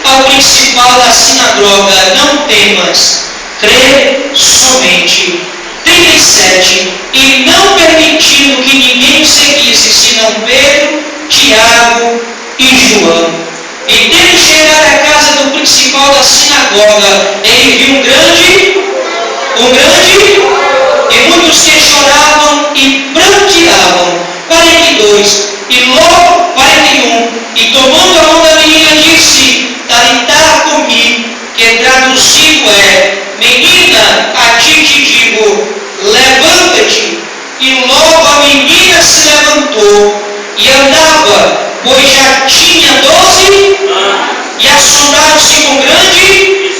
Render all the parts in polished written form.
ao principal da sinagoga: não temas, crê somente. 37. E não permitindo que ninguém o seguisse, senão Pedro, Tiago e João. E tendo chegado à casa do principal da sinagoga, ele viu e muitos que choravam e pranteavam. 42. E logo, 41. E tomando a mão da menina, disse: Talitá cumi, que traduzido é: menina, a ti te digo, levanta-te. E logo a menina se levantou e andava, pois já tinha 12 e assombraram-se com grande,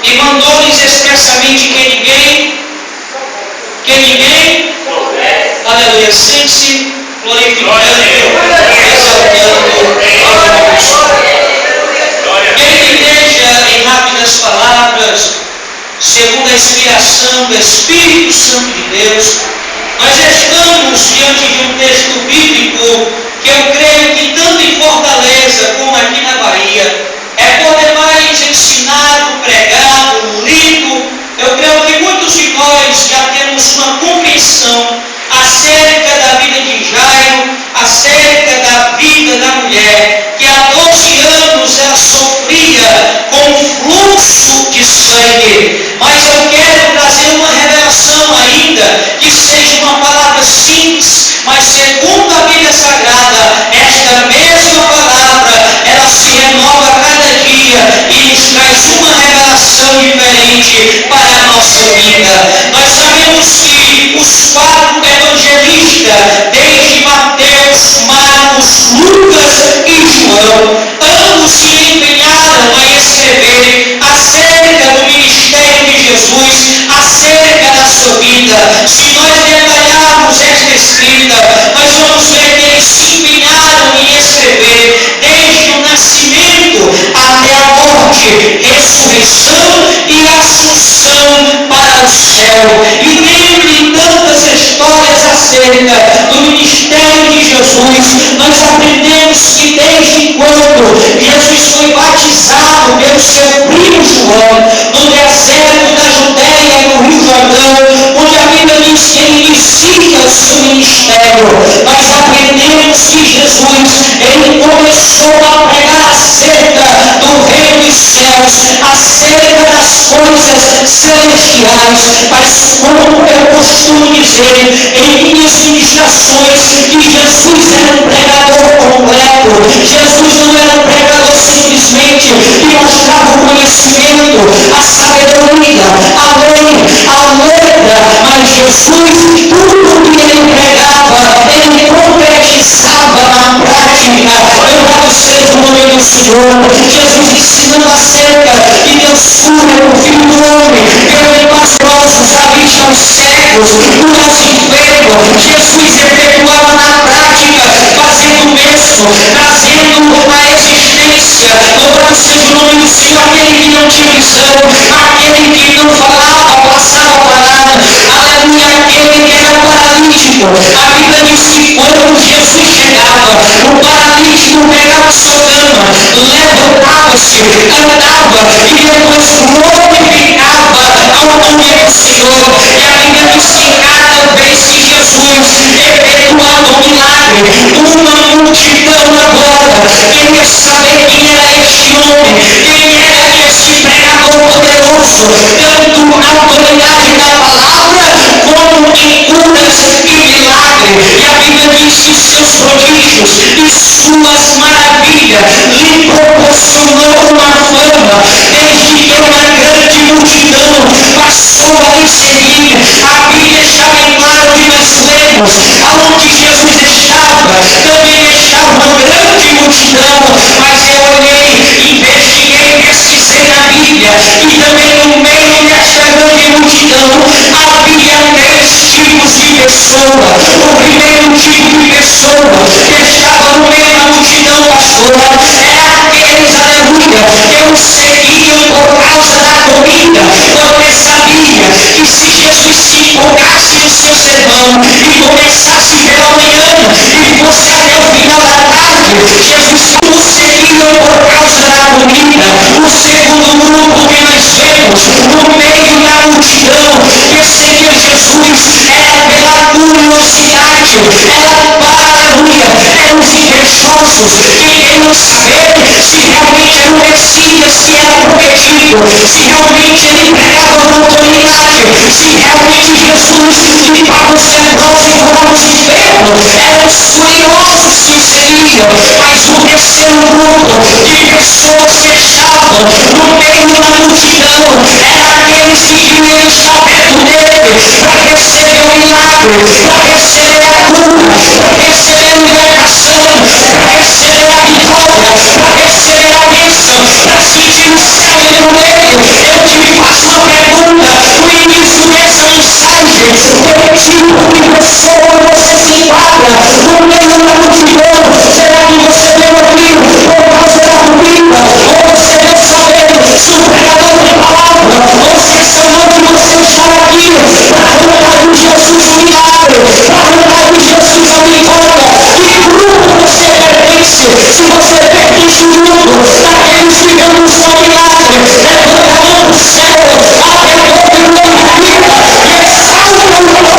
e mandou-lhes expressamente que ninguém, aleluia, sente-se glorificando, exaltando a Deus. Querida igreja, em rápidas palavras, segundo a inspiração do Espírito Santo de Deus, nós estamos diante de um texto bíblico que eu creio que tanto em Fortaleza como aqui na Bahia é por demais ensinado, pregado, lido. Eu creio que muitos de nós já temos uma compreensão acerca da vida de Jairo, acerca da vida da mulher, que há 12 anos ela sofria com fluxo de sangue. Mas eu quero trazer uma revelação ainda, que seja uma palavra simples, mas segundo a Bíblia Sagrada, esta mesma palavra, ela se renova a cada dia e nos traz uma revelação diferente para a nossa vida. Nós sabemos que os 4 evangelistas, desde Mateus, Marcos, Lucas e João, ambos se empenharam a escrever acerca do ministério de Jesus, acerca da sua vida. Se nós detalharmos esta escrita, nós vamos ver que eles se empenharam em escrever desde o nascimento até a morte, ressurreição e assunção para o céu. E dentre tantas histórias acerca do ministério de Jesus, nós aprendemos que desde quando Jesus foi batizado pelo seu primo João, no deserto da Judéia, no Rio Jordão, onde a Bíblia diz que ele inicia o seu ministério, nós aprendemos que Jesus, ele começou a pregar acerca do reino dos céus, acerca das coisas celestiais. Mas como eu costumo dizer em minhas ministrações, que Jesus era um pregador completo. Jesus não era um pregador simplesmente que mostrava o conhecimento, a sabedoria, a lei, a letra, mas Jesus, tudo que ele pregava, ele concretizava na prática. Louvado seja o nome do Senhor. Jesus ensinando acerca de doçura, o Filho do Homem, veio limpar os ossos, dar vista aos cegos, curar os enfermos. Jesus efetuava na prática, fazendo o mesmo, trazendo a existência. Louvado seja o nome do Senhor. Aquele que não tinha visão, aquele que não falava, passava parado, aleluia, aquele que era paralítico. A Bíblia diz que quando Jesus chegava, o paralítico pegava sua cama, levantava-se, andava e depois glorificava ao nome do Senhor. E a Bíblia diz que cada vez que Jesus efetuava um milagre, uma multidão agora queria saber quem era este homem, quem era este pregador poderoso, tanto na autoridade da palavra como em curas e milagres. E a Bíblia diz que seus prodígios e suas maravilhas lhe proporcionou uma fama, desde que uma grande multidão passou a lhe seguir. A Bíblia está bem claro que nós lemos aonde Jesus estava, também estava uma grande multidão. Mas eu olhei, investiguei, pesquisei na Bíblia, e também no meio desta grande multidão havia 3 tipos de pessoa. O primeiro tipo de pessoa que estava no meio da multidão, pastor, é aqueles, aleluia, que o seguiam por causa da comida, porque sabia que se Jesus se empolgasse no seu sermão e começasse pela manhã e fosse até o final da tarde, Jesus o seguiam por causa da comida. segundo grupo que nós vemos no meio da multidão perseguir Jesus era pela curiosidade, eram os invejosos que queriam saber se realmente era o Messias que era prometido, se realmente ele pregava com autoridade, se realmente Jesus limpava os leprosos e curava os enfermos. Eram os curiosos que o seguiam. Mas o terceiro grupo de pessoas que estavam no meio da multidão eram aqueles que queriam estar perto dele para receber o milagre, para receber a cura, para receber a libertação, para receber a vitória, para receber a bênção, para sentir o céu no meio. Eu te faço uma pergunta no início dessa mensagem: que tipo de pessoa você se enquadra no meio da multidão? Será que você veio aqui por causa da comida? Ou você veio sabendo se o pregador tem palavra? Ou se essa noite você está aqui para arrancar de Jesus o milagre, para arrancar de Jesus a vitória? Que grupo você pertence? Se você pertence ao grupo daqueles que vão buscar o milagre, levanta a mão para o céu, abre a boca e glorifica e exalta o nome do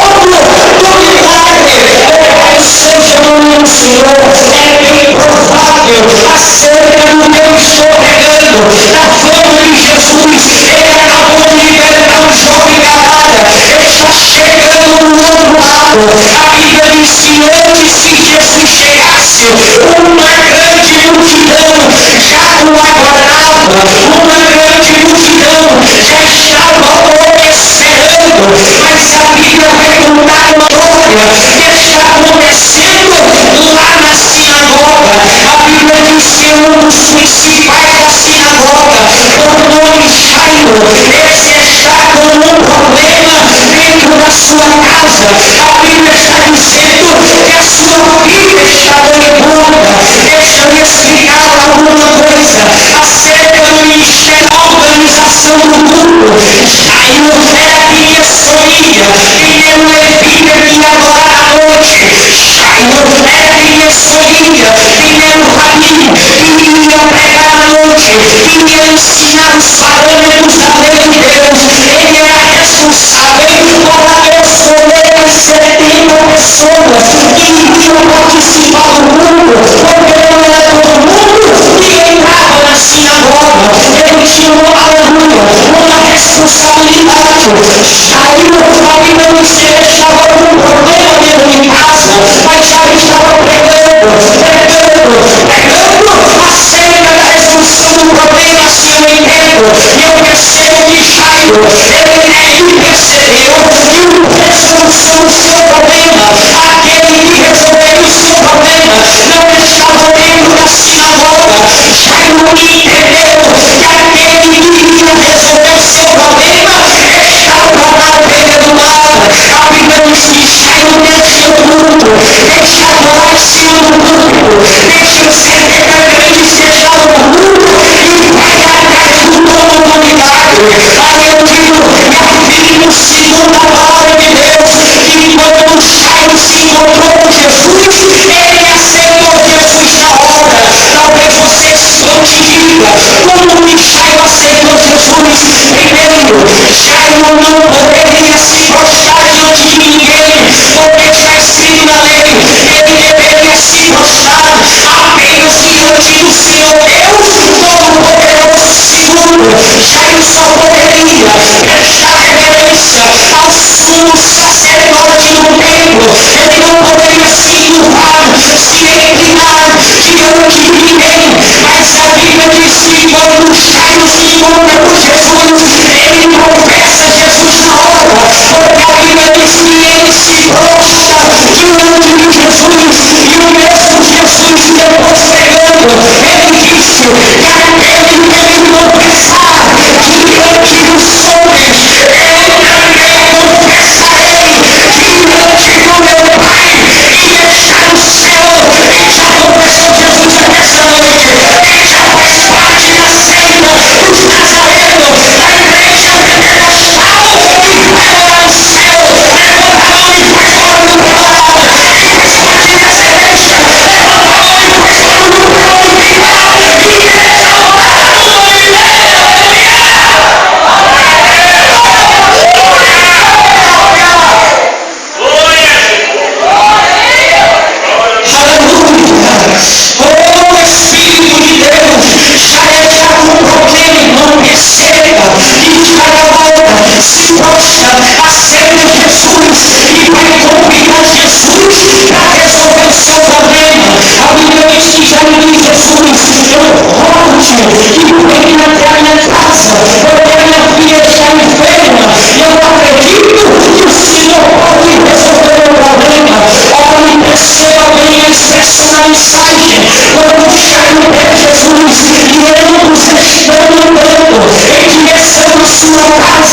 milagre. Louvado seja o nome do Senhor. É bem provável, acerca do que eu estou pregando, da fama de Jesus, ele acabou de libertar um jovem camarada, ele está chegando do outro lado. A Bíblia diz que antes que Jesus chegasse, uma grande multidão já o aguardava, uma grande multidão já estava o esperando. Mas a Bíblia vai contar uma história que está acontecendo lá na sinagoga. A Bíblia diz que um dos principais da sinagoga, por nome Jairo, esse está com um problema dentro da sua casa. A Bíblia está dizendo que a sua filha está moribunda. Deixa eu explicar alguma coisa acerca do ministério, da organização do culto. Jairo era quem escolhia quem era o levita que ia adorar à noite. Jairo era quem escolhia quem era o rabi que ia pregar à noite, que ia ensinar os parâmetros da lei de Deus. Ele era responsável por escolher as 70 pessoas que iriam participar do culto, porque não era todo mundo que entrava na sinagoga. Ele tinha uma responsabilidade. Jairo, a Bíblia diz que ele estava com um problema dentro de casa, mas Jairo estava pregando acerca da resolução do problema. Assim eu entendo, e eu percebo que Jairo, ele percebeu que a resolução do seu problema, aquele que resolveu o seu problema, não estava dentro da sinagoga. Jairo entendeu que aquele que iria resolver o seu problema estava na beira do mar. A Bíblia diz que Jairo deixa o culto, deixa adorar em cima do púlpito, deixa os 70 crentes que estavam no culto e vai atrás do dono do milagre. Aí eu digo, me afirmo segundo a palavra de Deus, que quando Jairo se encontrou com Jesus, ele aceitou Jesus na hora. Talvez você te diga, como que Jairo aceitou Jesus? Primeiro, Jairo não poderia se prostrar diante de ninguém, porque está escrito na lei, ele deveria se prostrar apenas diante do Senhor Deus Todo-Poderoso. Segundo, Jairo só poderia prestar reverência ao sumo sacerdote do templo. Ele não poderia se curvar, se inclinar diante de ninguém. Mas a Bíblia diz que quando Jairo se encontra com Jesus, ele confessa Jesus na hora, porque a Bíblia diz que ele se prostra diante de Jesus, e o mesmo Jesus depois pregando, ele disse que aquele que ele confessar diante dos homens, eu também confessarei diante do meu Pai que está no céu. Quem já confessou Jesus aqui essa noite? Quem já faz parte da seita dos nazarenos, da igreja pentecostal que vai lá no céu? Levanta a mão e faz barulho para lá. Quem faz parte dessa igreja? Levanta a mão e faz barulho para onde tem lá. Igreja,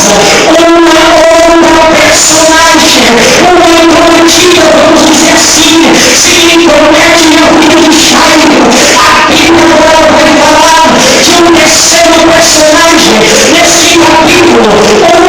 casa uma outra personagem, uma intrometida, vamos dizer assim, se intromete na vida de Jairo. A Bíblia agora vai falar de um terceiro personagem nesse capítulo,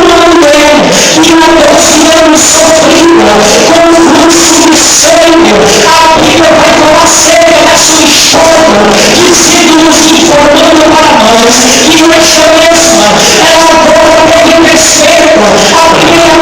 uma mulher que há 12 anos sofrida com fluxo de sangue. A Bíblia vai falar acerca da sua história, dizendo, nos informando para nós que esta mesma, ela agora teve perfeito a primeira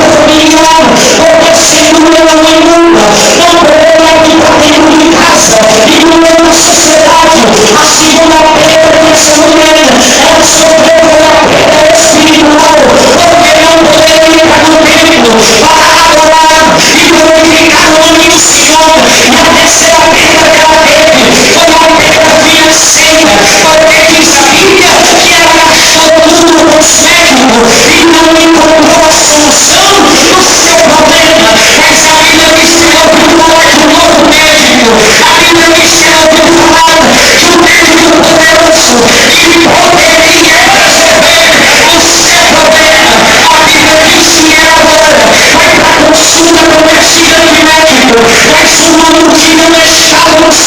familiar, porque sendo ela imunda, não poderia ficar dentro de casa e no meio da sociedade. A segunda perda dessa mulher, ela sofreu a perda espiritual, porque não poderia entrar no templo para adorar e glorificar o nome do Senhor. E a terceira perda que ela teve foi uma perda financeira, porque diz a Bíblia que ela gastou tudo com os médicos e não encontrou a solução do seu problema. Mas a Bíblia diz que ela ouviu falar de um novo médico. A Bíblia diz que ela ouviu falar de um médico poderoso que poderia resolver o seu problema. A Bíblia diz que ela agora vai para a consulta com esse grande médico, mas uma multidão estava na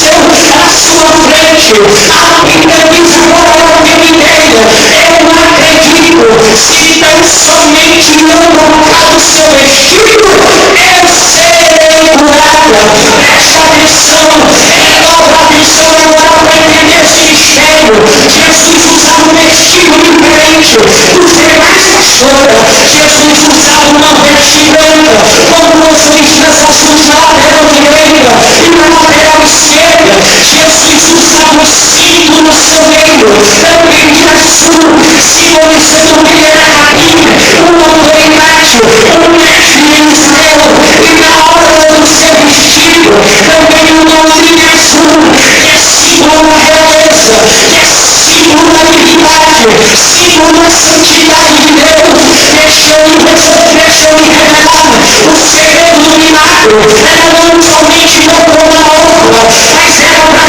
sua frente. A Bíblia diz agora a vida inteira: eu não acredito, se tão somente não colocar o seu vestido, eu serei curada. Presta atenção, em nova atenção agora para entender esse mistério. Jesus usava um vestido diferente dos demais pastores. Jesus usava uma veste branca com duas listas azuis na lateral direita e na lateral esquerda. Jesus usava um cinto no seu meio, também de azul, simbolizando que ele era rainha, uma autoridade, um mestre em Israel. E na hora do seu vestido, também um nome de azul, que é símbolo da realeza, que é símbolo da divindade, símbolo da santidade de Deus. Deixa eu lhe revelar o segredo do milagre. Ela não somente tocou na obra, mas ela para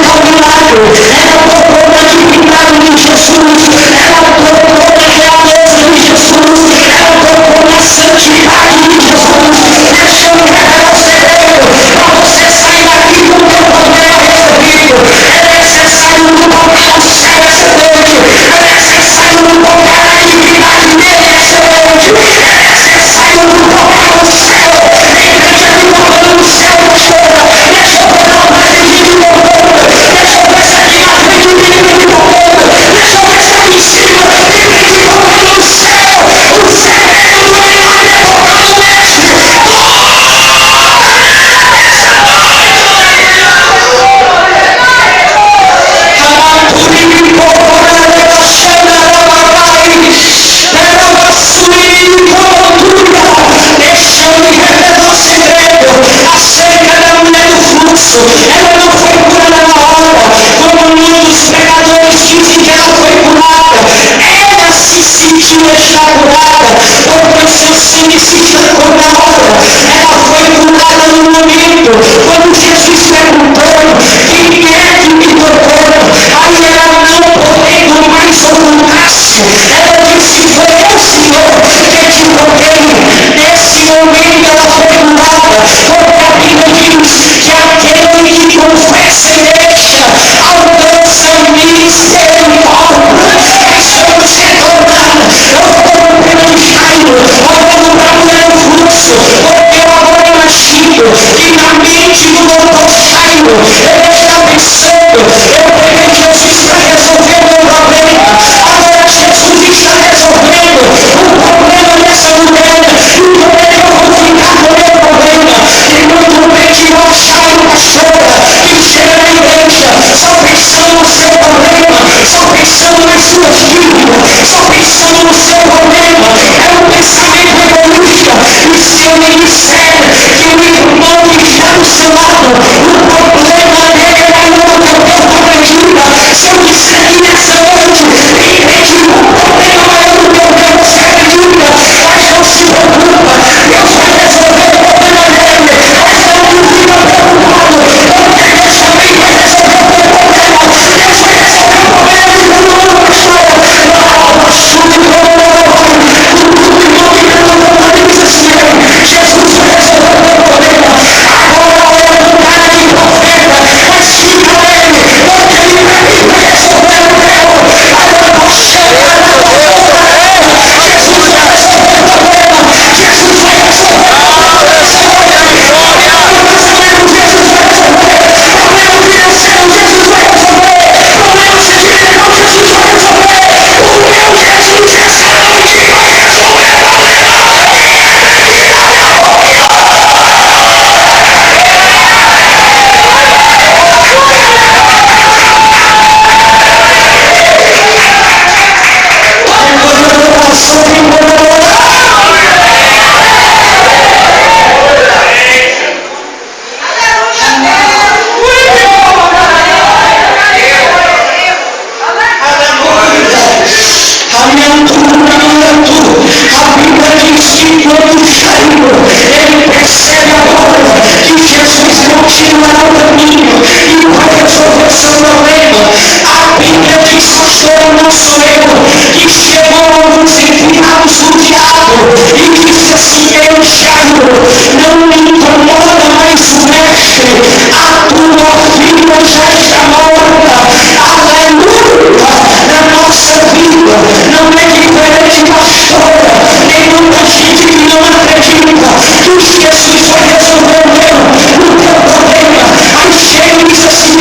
o milagre. Ela tocou na divindade de Jesus, ela tocou na realeza de Jesus, ela tocou na santidade de Jesus. Deixa eu lhe revelar o segredo para você sair daqui com o teu problema resolvido. É necessário tocar o céu essa noite, é necessário tocar a divindade dele essa noite, é necessário tocar o céu. Tem gente aqui tocando o céu, pastora. Deixa eu ver a mais de mim tocando, deixa eu ver se aqui na frente tem gente tocando, deixa eu ver se aqui em cima tem gente tocando o céu. O segredo do milagre é tocar no mestre. Deixa eu lhe revelar o segredo acerca da mulher do fluxo. Ela não foi curada na hora, como muitos pregadores dizem que ela foi curada. Ela se sentiu estar curada, porque o seu sangue se estancou na hora. Ela foi curada no momento, quando Jesus perguntou: quem é que me tocou? Aí ela, não podendo mais ocultar-se, ela disse: foi o Senhor que te toquei. Nesse momento ela foi curada, porque a Bíblia diz que aquele que confessa e deixa alcança misericórdia. Mas vamos retornar. Eu estou pelo Jairo, olhando para a mulher do fluxo, porque eu agora imagino que na mente do doutor Jairo ele está pensando: eu peguei Jesus para resolver o meu problema, agora Jesus está resolvendo o problema dessa mulher, e como é que eu vou ficar com o meu problema? E muito bem que eu achava uma pastora que chega na igreja só pensando no seu problema, só pensando nas suas dívidas, só pensando no seu problema. É um pensamento egoísta. E se eu lhe disser que o irmão que está do seu lado, o problema dele é maior do que o teu acredita, se eu disser que nessa noite tem gente com um problema maior do que o teu, você acredita, mas não se preocupa, Deus vai resolver o problema dele. Mas não fica preocupado, porque Deus também vai resolver o teu problema. Deus vai resolver o problema de todo mundo, pastor. Não, pastor, não já está morta. Aleluia! Na nossa vida não é diferente, pastora, nem muita gente que não acredita que Jesus vai resolver o teu problema. Aí chega e diz assim: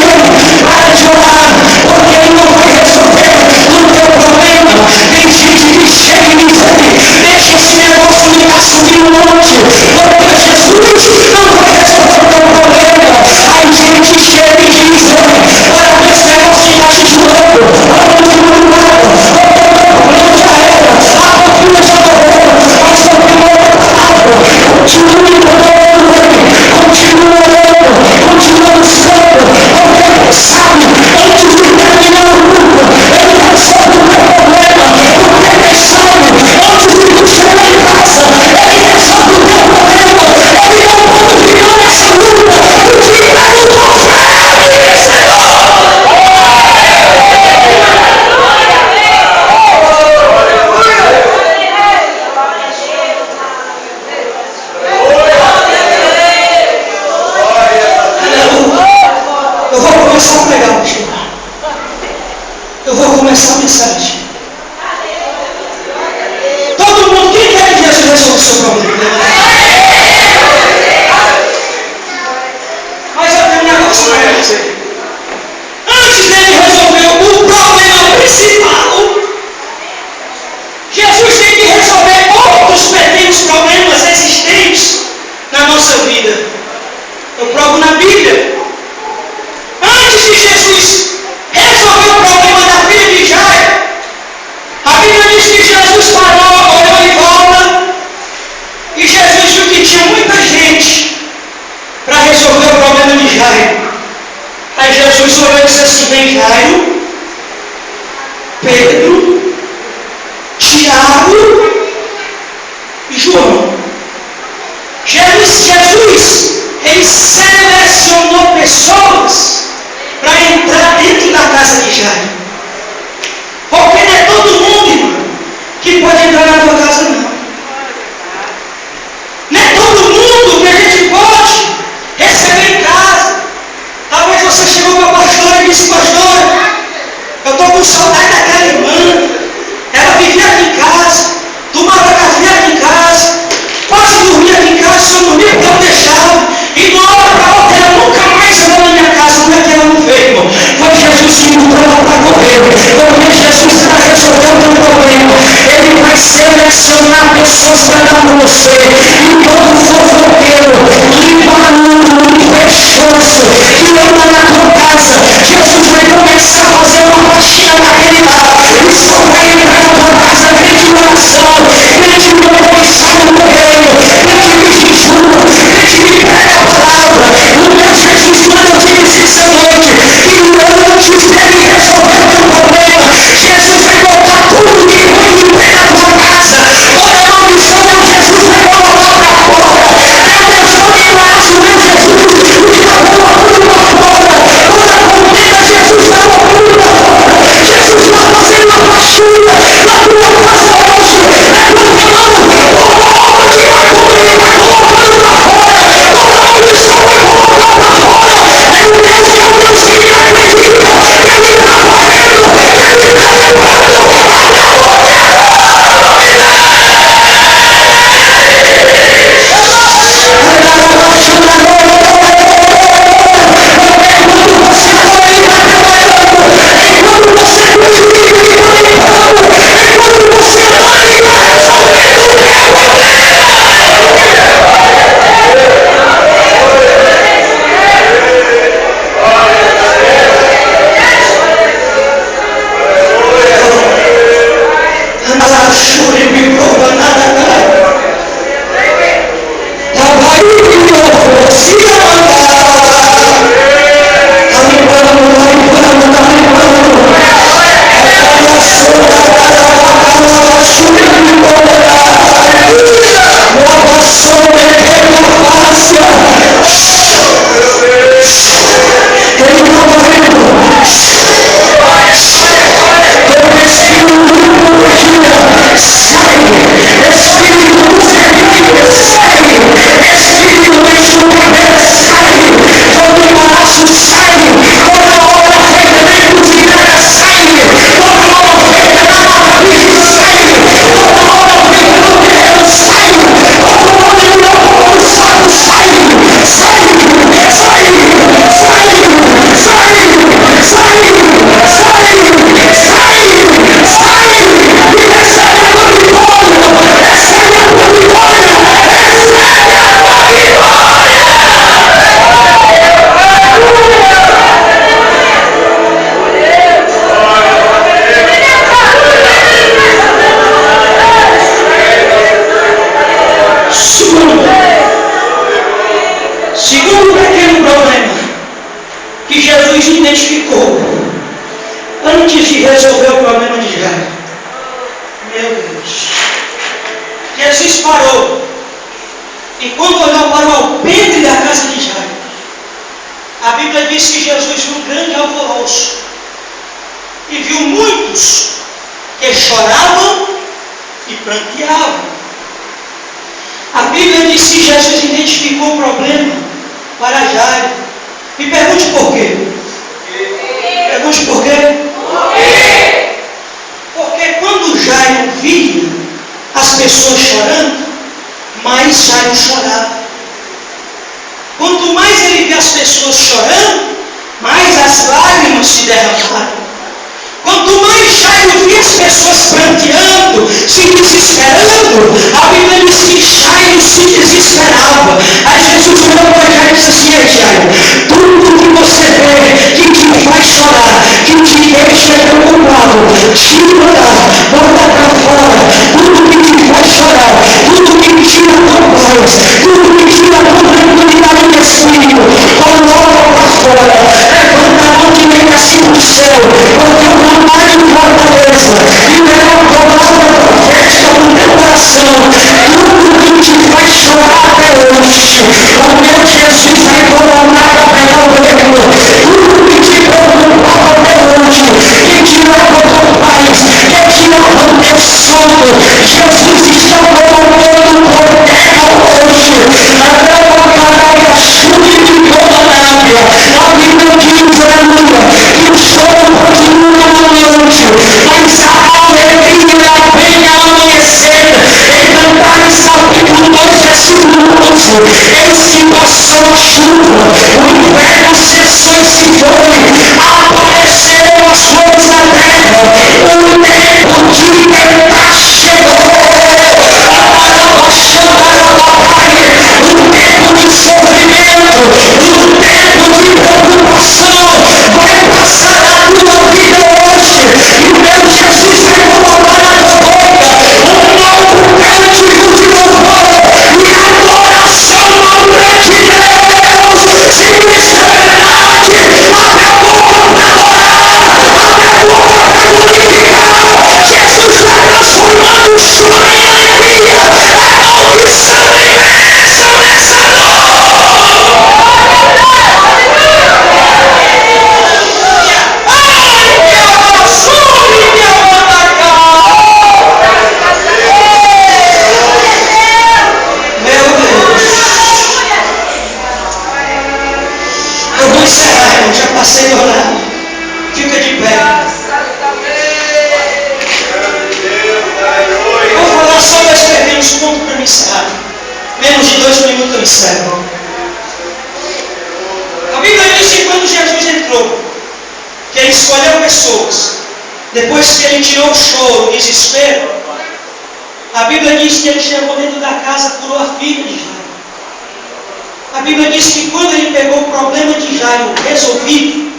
para de orar, porque Ele não vai resolver o teu problema. Tem gente que chega e diz: deixa esse negócio ficar subindo um monte, porque Jesus não vai resolver o teu problema. Aí gente chega e diz: para esse negócio ficar te julgando, eu vou começar a mensagem. Todo mundo, quem quer que Jesus resolva o seu problema? Mas eu tenho um negócio para dizer. Antes dele resolver o problema principal, Jesus tem que resolver outros pequenos problemas existentes na nossa vida. Eu provo na Bíblia. Antes de Jesus resolveu o problema da filha de Jairo, a Bíblia diz que Jesus parou, olhou em volta, e Jesus viu que tinha muita gente para resolver o problema de Jairo. Aí Jesus olhou e disse assim: vem Jairo, Pedro, Tiago e João. Jesus, ele selecionou pessoas para entrar dentro da casa de Jairo. Porque não é todo mundo, irmão, que pode entrar na tua casa, não. Não é todo mundo que a gente pode receber em casa. Talvez você chegou para a pastora e disse: pastora, eu estou com saudade daquela irmã. Ela vivia aqui em casa, tomava café aqui em casa, quase dormia aqui em casa, só dormia porque eu deixava. E de uma hora para outra ela nunca mais entrou na minha casa. Como é que ela não veio, irmão? Foi Jesus que mudou ela para correr. Porque Jesus está resolvendo o problema. Ele vai selecionar pessoas para dar para você. E todo fofoqueiro, limpando, fechoso, que anda na tua casa, Jesus vai começar a fazer uma faxina naquele lado. E só vai entrar na tua casa crente de oração, crente de compromisso no reino, crente de jejum, crente que prega a palavra. O meu Jesus manda te dizer essa noite que antes dele resolver o teu problema, Jesus vai botar tudo de ruim de pé na tua casa. Olha, maldição, meu Jesus vai colocar para fora. Meu Deus, não me laço, meu Jesus, o diabo vai tudo para fora. Toda contenda, Jesus vai tudo para fora. Jesus vai fazer uma faxina na tua casa hoje. É tua mão, o diabo vai colocar para fora. Toda maldição vai colocar para fora. É o Deus que me acredita. Ele está fazendo, ele está levando. Sai, Segundo pequeno problema que Jesus identificou antes de resolver o problema de Jairo. Meu Deus. Jesus parou. Enquanto olhou para o alpendre da casa de Jairo, a Bíblia diz que Jesus viu um grande alvoroço e viu muitos que choravam e pranteavam. A Bíblia diz que Jesus identificou o problema para Jairo. Me pergunte por quê. Pergunte por quê? Porque quando Jairo via as pessoas chorando, mais Jairo chorava. Quanto mais ele via as pessoas chorando, mais as lágrimas se derramaram. Quanto mais Jairo via as pessoas pranteando, se desesperando, a Bíblia diz que Jairo se desesperava. Aí Jesus olhou para Jairo e disse assim: Jairo, tudo que você vê que te faz chorar, que te deixa preocupado, tira, bota para fora. Tudo que te faz chorar, tudo que tira a tua paz, tudo que tira a tua tranquilidade de espírito, coloca para fora. Levanta a mão direita assim no céu, porque o tamanho de fortaleza e leva a palavra profética no teu coração. Tudo que te faz chorar até hoje, o meu Jesus vai colocar para pegar o erro. Tudo que te preocupava até hoje, que tirava a tua paz, que tirava o teu sono, Jesus está colocando por terra hoje. Até o caralho, a chuva de toda a área. A Bíblia diz, aleluia, que o choro continua na noite, mas a alegria vem ao amanhecer. Em Cantares capítulo 2, versículo 11, em situação de chuva, o inverno cessou e se foi, apareceram as flores da terra, o tempo de cantar chegou. O tempo de sofrimento, o tempo de preocupação vai passar na tua vida hoje. E o meu Jesus vai colocar na tua boca um novo cântico de louvor e adoração ao grande Deus. Se liberdade, abre a boca para adorar, abre a boca para glorificar. Jesus está transformando o choro em alegria. É maldição em bênção nessa noite. Meu Deus. Eu vou encerrar, irmão. Já passei do horário. Fica de pé. Eu vou falar só 2 pequenos pontos para me encerrar. Menos de 2 minutos eu encerro. A Bíblia diz que quando Jesus entrou, que ele escolheu pessoas, depois que ele tirou o choro, o desespero, a Bíblia diz que ele chegou dentro da casa, curou a filha de Jairo. A Bíblia diz que quando ele pegou o problema de Jairo resolvido,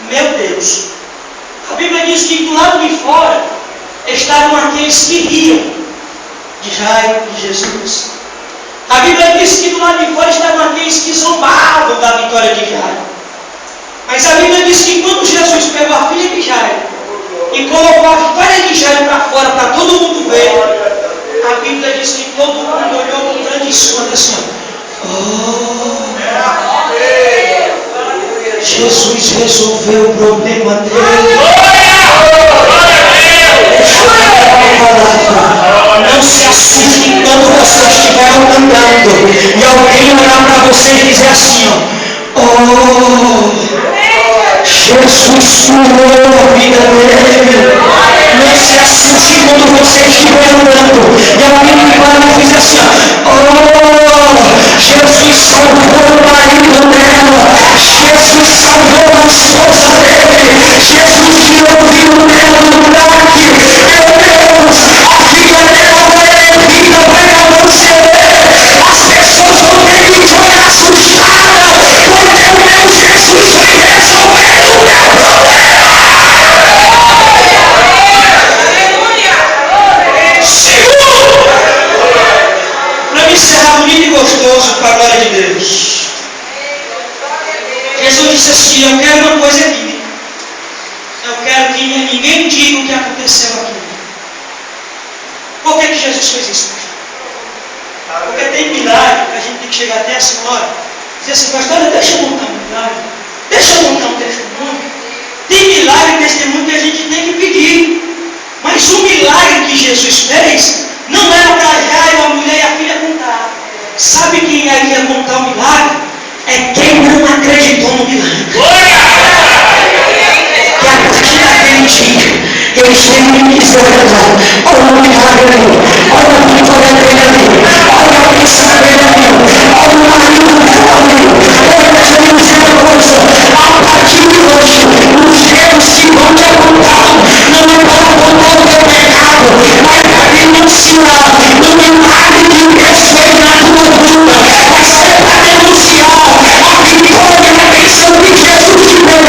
meu Deus, a Bíblia diz que do lado de fora estavam aqueles que riam de Jairo, de Jesus. A Bíblia diz que do lado de fora estavam aqueles que zombavam da vitória de Jairo. Mas a Bíblia diz que quando Jesus pegou a filha de Jairo e colocou a vitória de Jairo para fora, para todo mundo ver, a Bíblia diz que todo mundo olhou com grande espanto assim: oh, Jesus resolveu o problema dele. Não se assuste quando você estiver andando e alguém olhar para você e dizer assim: oh, Jesus curou a vida dele. Não se assuste quando você estiver andando e alguém olhar e dizer assim: oh, Jesus salvou o marido dela, Jesus salvou a esposa dele, Jesus tirou o filho dela do crack. Meu Deus, a vida dela vai erguida para você. As pessoas vão ter que te olhar assustadas, porque o meu Jesus vai resolver o meu problema. Segundo, para me encerrar bonito e gostoso para a glória de Deus. disse, eu quero uma coisa aqui. Eu quero que ninguém diga o que aconteceu aqui. Por que Jesus fez isso? Porque tem milagre que a gente tem que chegar até a senhora e dizer assim, pastor, deixa eu contar um milagre. Deixa eu contar um testemunho. Tem milagre e testemunho que a gente tem que pedir. Mas o milagre que Jesus fez não era para Jairo, a mulher e a filha contar. Sabe quem ia contar o milagre? É quem não acreditou no milagre. Que a partir daquele dia, eles têm que dizer, olha o milagre ali, olha a vitória dele ali, olha a bênção dele ali, olha o marido dele ali. Eu vou dizer uma coisa, a partir de hoje, os dedos que vão te apontar, não é para apontar o teu pecado, mas para denunciar o milagre que Deus fez na tua vida, vai ser para denunciar a vitória e a bênção que Jesus te deu.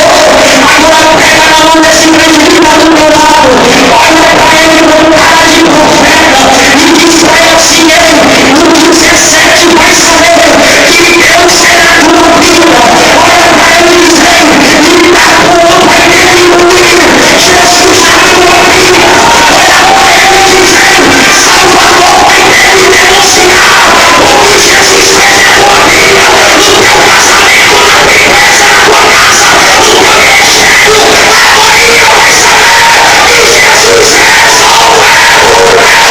Agora pega na mão desse crente que está do teu lado, olha para ele com cara de profeta e diz para ele assim, no 17 vai saber que Deus é na tua vida. Olha para ele e diz, que a tua vai diminuir, Jesus na tua vida. Olha para ele e diz, Salvador vai ter que denunciar o que Jesus fez na tua vida, no teu casamento, na tua empresa, na tua casa, no teu ministério. Amanhã vai saber que Jesus resolveu o teu problema.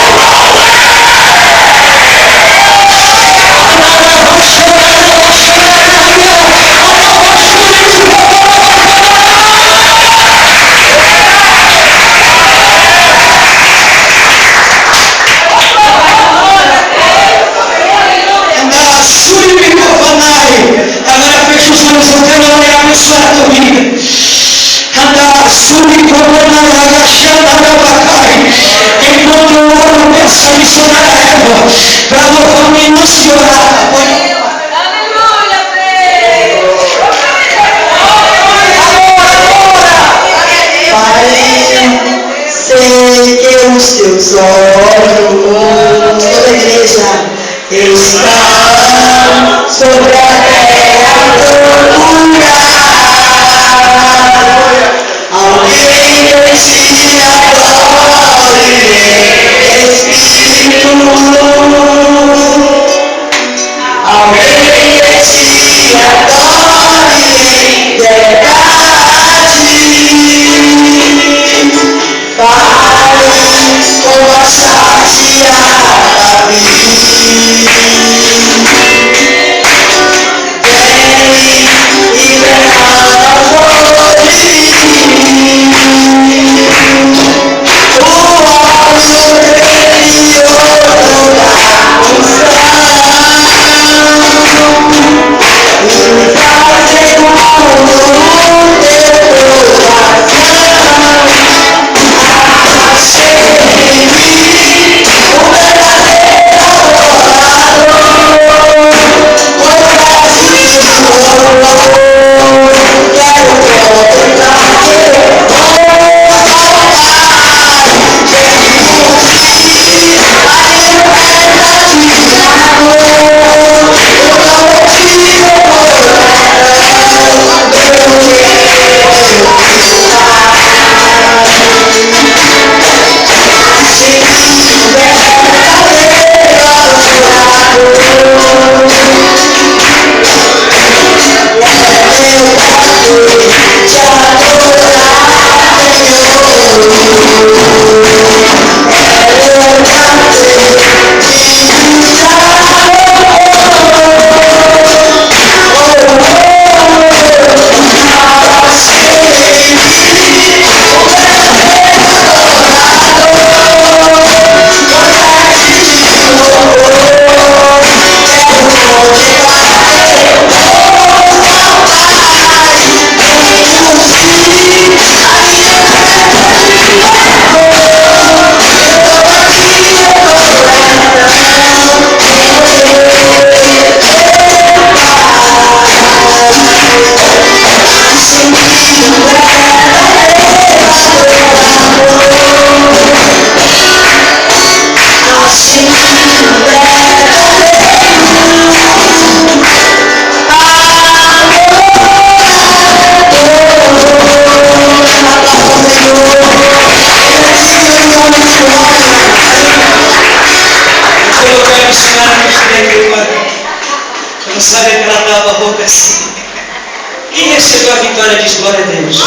Agora fecha os olhos, eu quero orar abençoar a tua vida. Enquanto eu oro, peça a missionária Eva para louvar o irmão se orar. Pai, sei que os teus olhos, toda a igreja, estão sobre a terra procura. Alguém te adore em espírito. Alguém te adore em verdade. Pai, como a saciar mim. Vem e derrama hoje o óleo superior da unção e faz segundo o teu coração nascer em mim o verdadeiro adorador. recebeu a vitória diz glória a Deus.